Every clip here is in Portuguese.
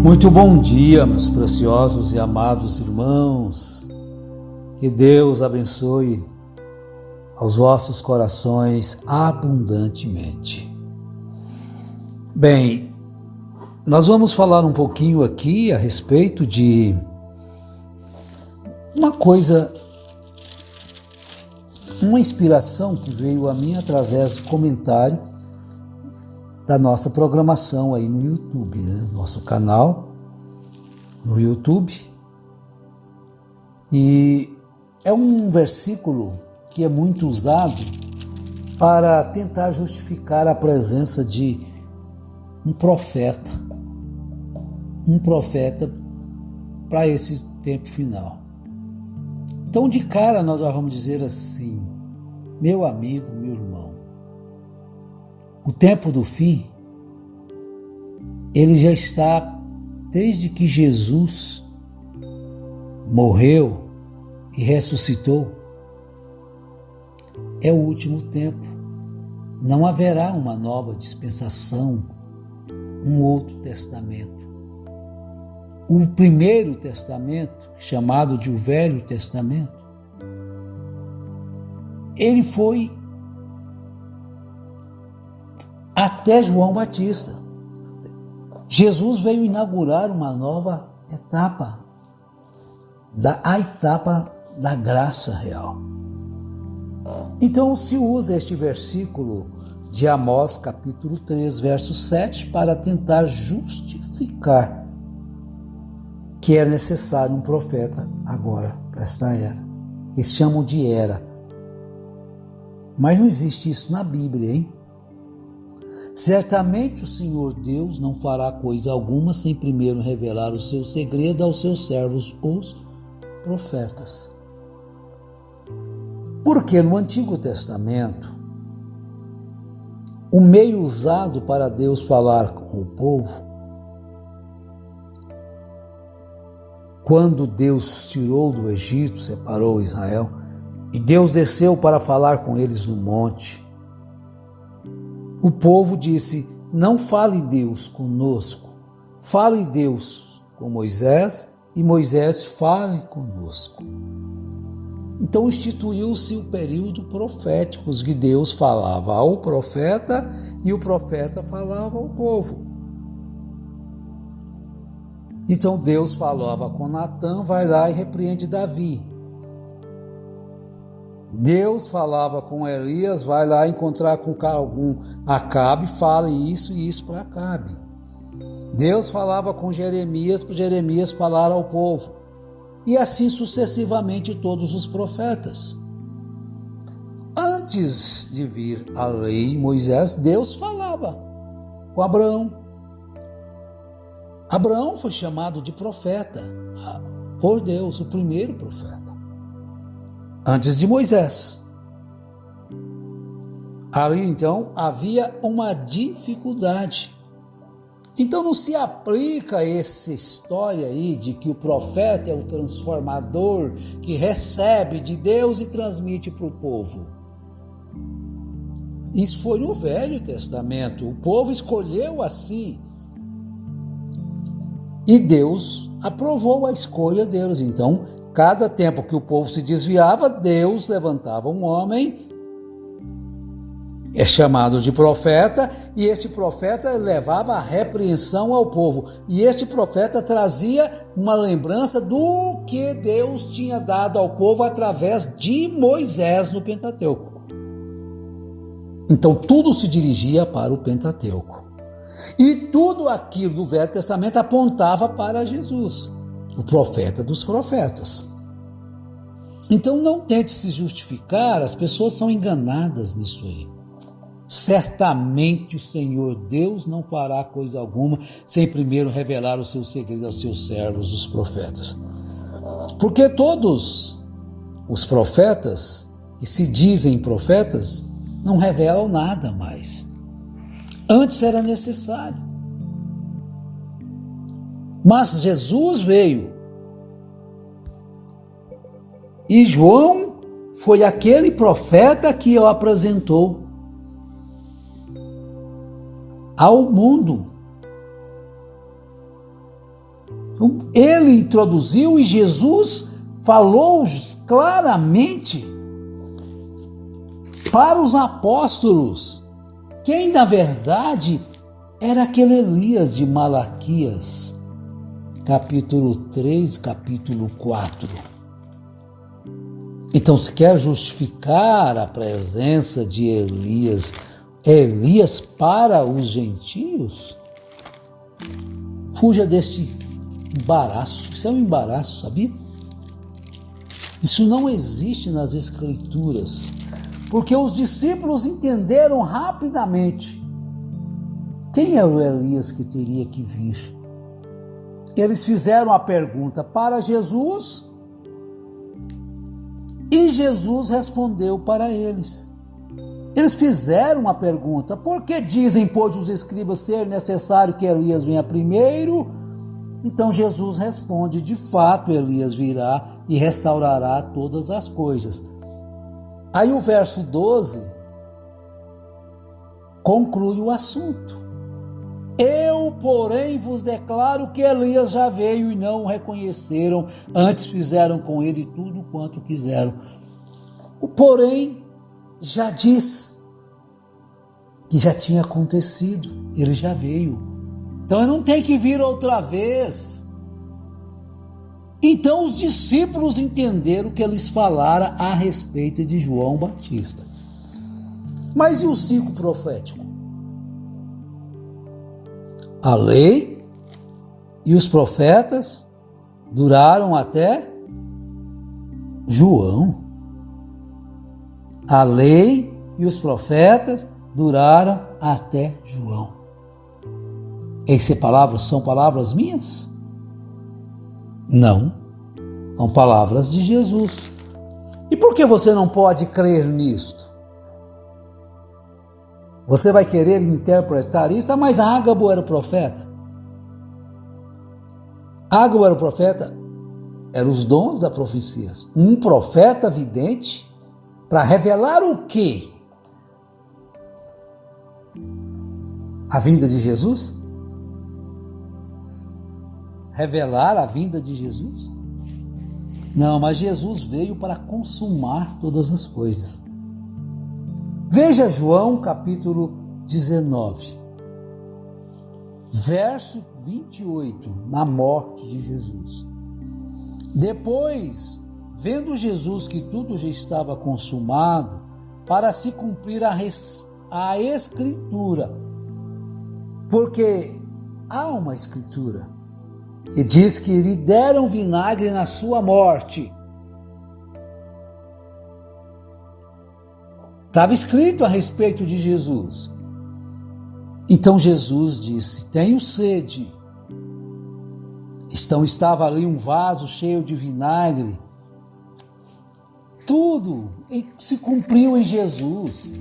Muito bom dia, meus preciosos e amados irmãos. Que Deus abençoe aos vossos corações abundantemente. Bem, nós vamos falar um pouquinho aqui a respeito de uma inspiração que veio a mim através do comentário da nossa programação aí no YouTube, nosso canal no YouTube. E é um versículo que é muito usado para tentar justificar a presença de um profeta para esse tempo final. Então, de cara, nós já vamos dizer assim: meu amigo, meu irmão, o tempo do fim, ele já está desde que Jesus morreu e ressuscitou. É o último tempo. Não haverá uma nova dispensação, um outro testamento. O primeiro testamento, chamado de o Velho Testamento, ele foi até João Batista. Jesus veio inaugurar uma nova etapa, a etapa da graça real. Então se usa este versículo de Amós, capítulo 3, verso 7, para tentar justificar que é necessário um profeta agora para esta era. Eles chamam de era. Mas não existe isso na Bíblia, hein? Certamente o Senhor Deus não fará coisa alguma sem primeiro revelar o seu segredo aos seus servos, os profetas. Porque no Antigo Testamento, o meio usado para Deus falar com o povo, quando Deus tirou do Egito, separou Israel, e Deus desceu para falar com eles no monte, o povo disse: não fale Deus conosco, fale Deus com Moisés, e Moisés fale conosco. Então instituiu-se o período profético, que Deus falava ao profeta e o profeta falava ao povo. Então Deus falava com Natã: vai lá e repreende Davi. Deus falava com Elias: vai lá encontrar com algum Acabe, fale isso e isso para Acabe. Deus falava com Jeremias, para Jeremias falar ao povo. E assim sucessivamente todos os profetas. Antes de vir a lei, Moisés, Deus falava com Abraão. Abraão foi chamado de profeta por Deus, o primeiro profeta, antes de Moisés. Ali então havia uma dificuldade. Então não se aplica essa história aí de que o profeta é o transformador que recebe de Deus e transmite para o povo. Isso foi no Velho Testamento. O povo escolheu assim. E Deus aprovou a escolha deles. Então, cada tempo que o povo se desviava, Deus levantava um homem, é chamado de profeta, e este profeta levava a repreensão ao povo. E este profeta trazia uma lembrança do que Deus tinha dado ao povo através de Moisés no Pentateuco. Então tudo se dirigia para o Pentateuco. E tudo aquilo do Velho Testamento apontava para Jesus, o profeta dos profetas. Então não tente se justificar, as pessoas são enganadas nisso aí. Certamente o Senhor Deus não fará coisa alguma sem primeiro revelar o seu segredo aos seus servos, os profetas. Porque todos os profetas que se dizem profetas não revelam nada mais. Antes era necessário. Mas Jesus veio. E João foi aquele profeta que o apresentou ao mundo. Ele introduziu e Jesus falou claramente para os apóstolos quem na verdade era aquele Elias de Malaquias, capítulo 3, capítulo 4. Então, se quer justificar a presença de Elias para os gentios, fuja deste embaraço. Isso é um embaraço, sabia? Isso não existe nas Escrituras, porque os discípulos entenderam rapidamente quem é o Elias que teria que vir. Eles fizeram a pergunta para Jesus e Jesus respondeu para eles. Eles fizeram a pergunta: por que dizem, pois, os escribas ser necessário que Elias venha primeiro? Então Jesus responde: de fato Elias virá e restaurará todas as coisas. Aí o verso 12 conclui o assunto. Eu, porém, vos declaro que Elias já veio e não o reconheceram, antes fizeram com ele tudo quanto quiseram. O porém já diz que já tinha acontecido, ele já veio. Então ele não tem que vir outra vez. Então os discípulos entenderam que eles falaram a respeito de João Batista. Mas e o ciclo profético? A lei e os profetas duraram até João. A lei e os profetas duraram até João. Essas palavras são palavras minhas? Não, são palavras de Jesus. E por que você não pode crer nisto? Você vai querer interpretar isso? Mas Ágabo era o profeta. Ágabo era o profeta, eram os dons da profecia. Um profeta vidente para revelar o quê? A vinda de Jesus? Revelar a vinda de Jesus? Não, mas Jesus veio para consumar todas as coisas. Veja João capítulo 19, verso 28, na morte de Jesus. Depois, vendo Jesus que tudo já estava consumado, para se cumprir a Escritura, porque há uma Escritura que diz que lhe deram vinagre na sua morte. Estava escrito a respeito de Jesus. Então Jesus disse: tenho sede. Então estava ali um vaso cheio de vinagre. Tudo se cumpriu em Jesus.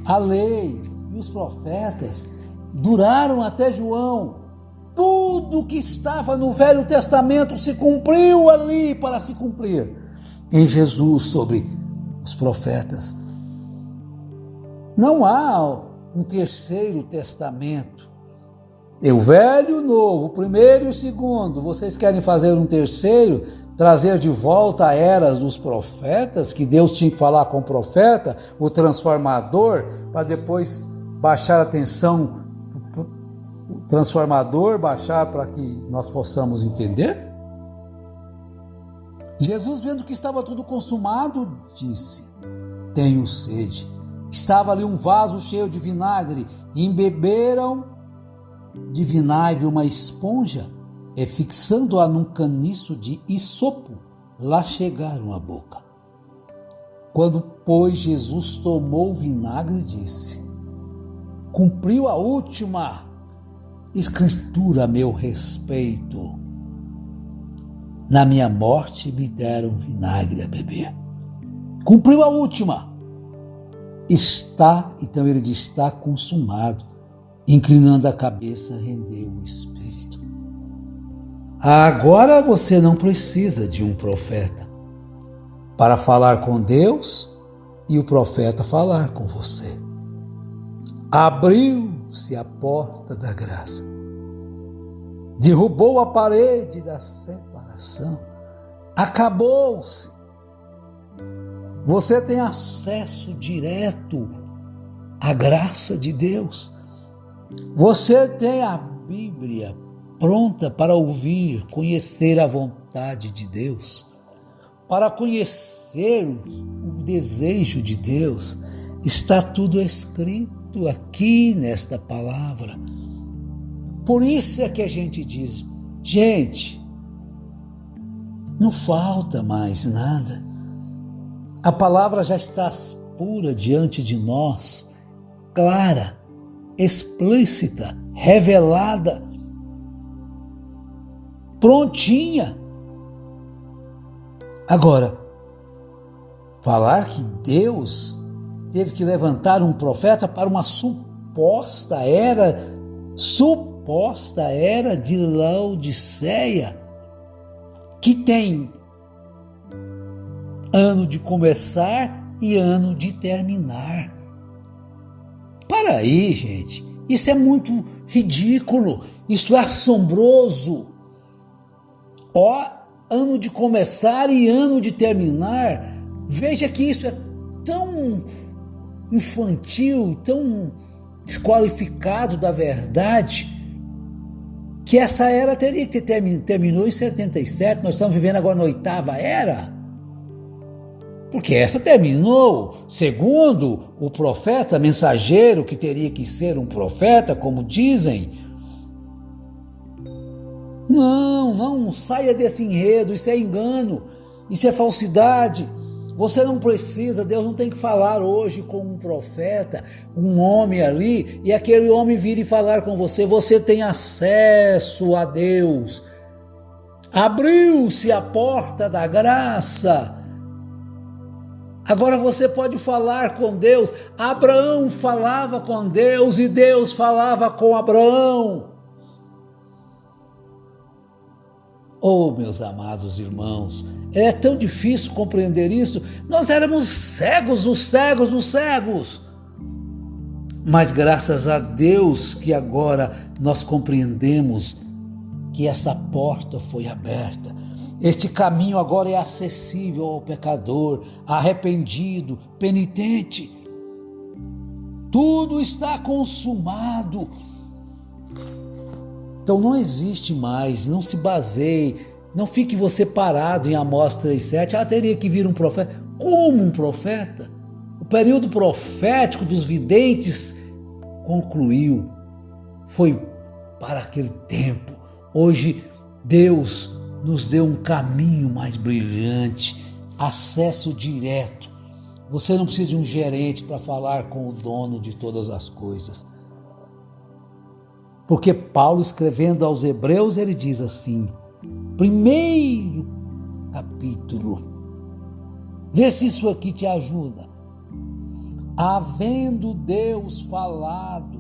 A lei e os profetas duraram até João. Tudo que estava no Velho Testamento se cumpriu ali para se cumprir em Jesus sobre os profetas. Não há um terceiro testamento. É o velho e o novo, o primeiro e o segundo. Vocês querem fazer um terceiro, trazer de volta a eras dos profetas, que Deus tinha que falar com o profeta, o transformador, para depois baixar a tensão, o transformador baixar para que nós possamos entender? Jesus, vendo que estava tudo consumado, disse: tenho sede. Estava ali um vaso cheio de vinagre, e embeberam de vinagre uma esponja, e fixando-a num caniço de isopo, lá chegaram à boca. Quando, pois, Jesus tomou o vinagre, disse: cumpriu a última Escritura a meu respeito. Na minha morte me deram vinagre a beber. Cumpriu a última. Então ele diz: está consumado. Inclinando a cabeça, rendeu o espírito. Agora você não precisa de um profeta para falar com Deus e o profeta falar com você. Abriu-se a porta da graça. derrubou a parede da separação, acabou-se. Você tem acesso direto à graça de Deus. Você tem a Bíblia pronta para ouvir, conhecer a vontade de Deus, para conhecer o desejo de Deus. Está tudo escrito aqui nesta palavra. Por isso é que a gente diz, gente, não falta mais nada. A palavra já está pura diante de nós, clara, explícita, revelada, prontinha. Agora, falar que Deus teve que levantar um profeta para uma suposta era de Laodiceia, que tem ano de começar e ano de terminar. Para aí, gente, isso é muito ridículo, isso é assombroso. Ano de começar e ano de terminar, veja que isso é tão infantil, tão desqualificado da verdade, que essa era teria que ter terminou em 77, nós estamos vivendo agora na 8ª era, porque essa terminou, segundo o profeta mensageiro, que teria que ser um profeta, como dizem. Não saia desse enredo, isso é engano, isso é falsidade. Você não precisa, Deus não tem que falar hoje com um profeta, um homem ali, e aquele homem vir e falar com você. Você tem acesso a Deus. Abriu-se a porta da graça. Agora você pode falar com Deus. Abraão falava com Deus e Deus falava com Abraão. Oh, meus amados irmãos, é tão difícil compreender isso. Nós éramos cegos, os cegos. Mas graças a Deus que agora nós compreendemos que essa porta foi aberta. Este caminho agora é acessível ao pecador, arrependido, penitente. Tudo está consumado. Então não existe mais, não se baseie, não fique você parado em Amós 3,7. Teria que vir um profeta. Como um profeta? O período profético dos videntes concluiu. Foi para aquele tempo. Hoje Deus nos deu um caminho mais brilhante, acesso direto. Você não precisa de um gerente para falar com o dono de todas as coisas. Porque Paulo, escrevendo aos Hebreus, ele diz assim, primeiro capítulo, vê se isso aqui te ajuda. Havendo Deus falado,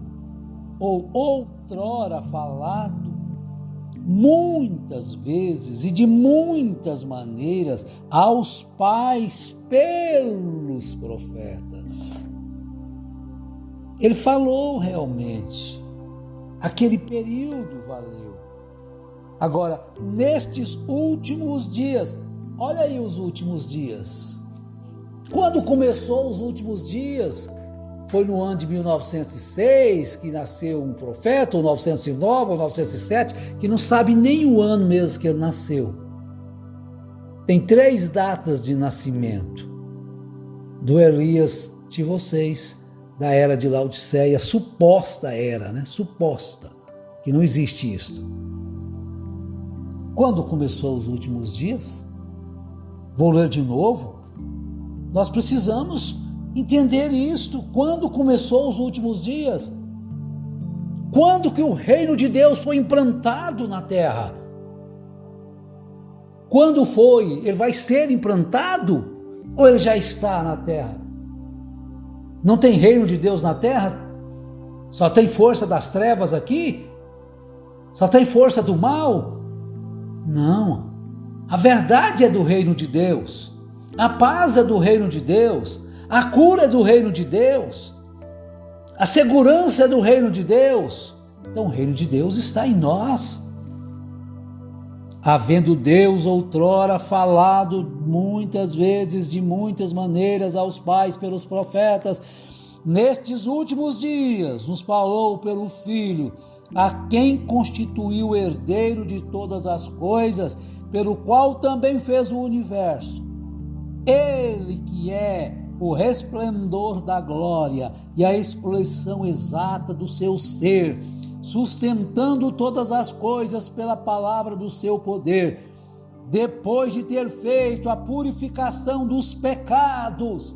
ou outrora falado, muitas vezes e de muitas maneiras aos pais pelos profetas. Ele falou realmente. Aquele período valeu. Agora, nestes últimos dias, olha aí os últimos dias. Quando começou os últimos dias? Foi no ano de 1906 que nasceu um profeta, ou 1909, ou 1907, que não sabe nem o ano mesmo que ele nasceu. Tem 3 datas de nascimento do Elias de vocês, da era de Laodiceia, suposta era, né? Suposta, que não existe isso. Quando começou os últimos dias? Vou ler de novo. Nós precisamos entender isto. Quando começou os últimos dias? Quando que o reino de Deus foi implantado na terra? Quando foi? Ele vai ser implantado? Ou ele já está na terra? Não tem reino de Deus na terra? Só tem força das trevas aqui? Só tem força do mal? Não. A verdade é do reino de Deus. A paz é do reino de Deus. A cura é do reino de Deus. A segurança é do reino de Deus. Então o reino de Deus está em nós. havendo Deus outrora falado muitas vezes, de muitas maneiras aos pais pelos profetas, nestes últimos dias nos falou pelo Filho, a quem constituiu herdeiro de todas as coisas, pelo qual também fez o universo. Ele que é o resplendor da glória e a expressão exata do seu ser, sustentando todas as coisas pela palavra do seu poder, depois de ter feito a purificação dos pecados.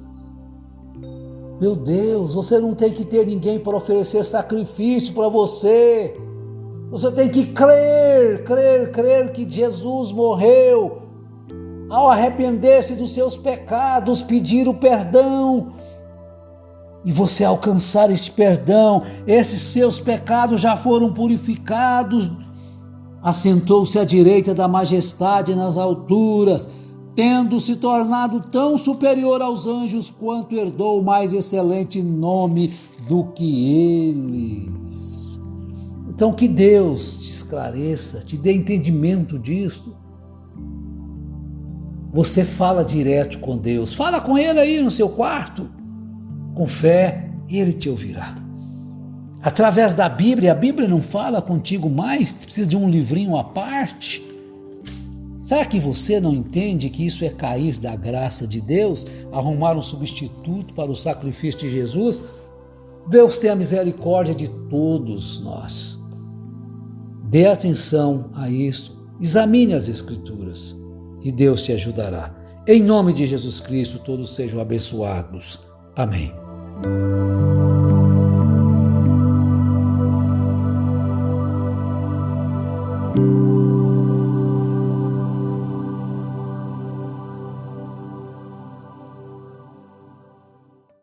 Meu Deus, você não tem que ter ninguém para oferecer sacrifício para você. Você tem que crer que Jesus morreu. Ao arrepender-se dos seus pecados, pedir o perdão, e você alcançar este perdão, esses seus pecados já foram purificados, assentou-se à direita da majestade nas alturas, tendo se tornado tão superior aos anjos quanto herdou o mais excelente nome do que eles. Então que Deus te esclareça, te dê entendimento disto. Você fala direto com Deus, fala com Ele aí no seu quarto, com fé, e Ele te ouvirá. Através da Bíblia, a Bíblia não fala contigo mais, precisa de um livrinho à parte. Será que você não entende que isso é cair da graça de Deus, arrumar um substituto para o sacrifício de Jesus? Deus tem a misericórdia de todos nós. Dê atenção a isto, examine as Escrituras e Deus te ajudará. Em nome de Jesus Cristo, todos sejam abençoados. Amém.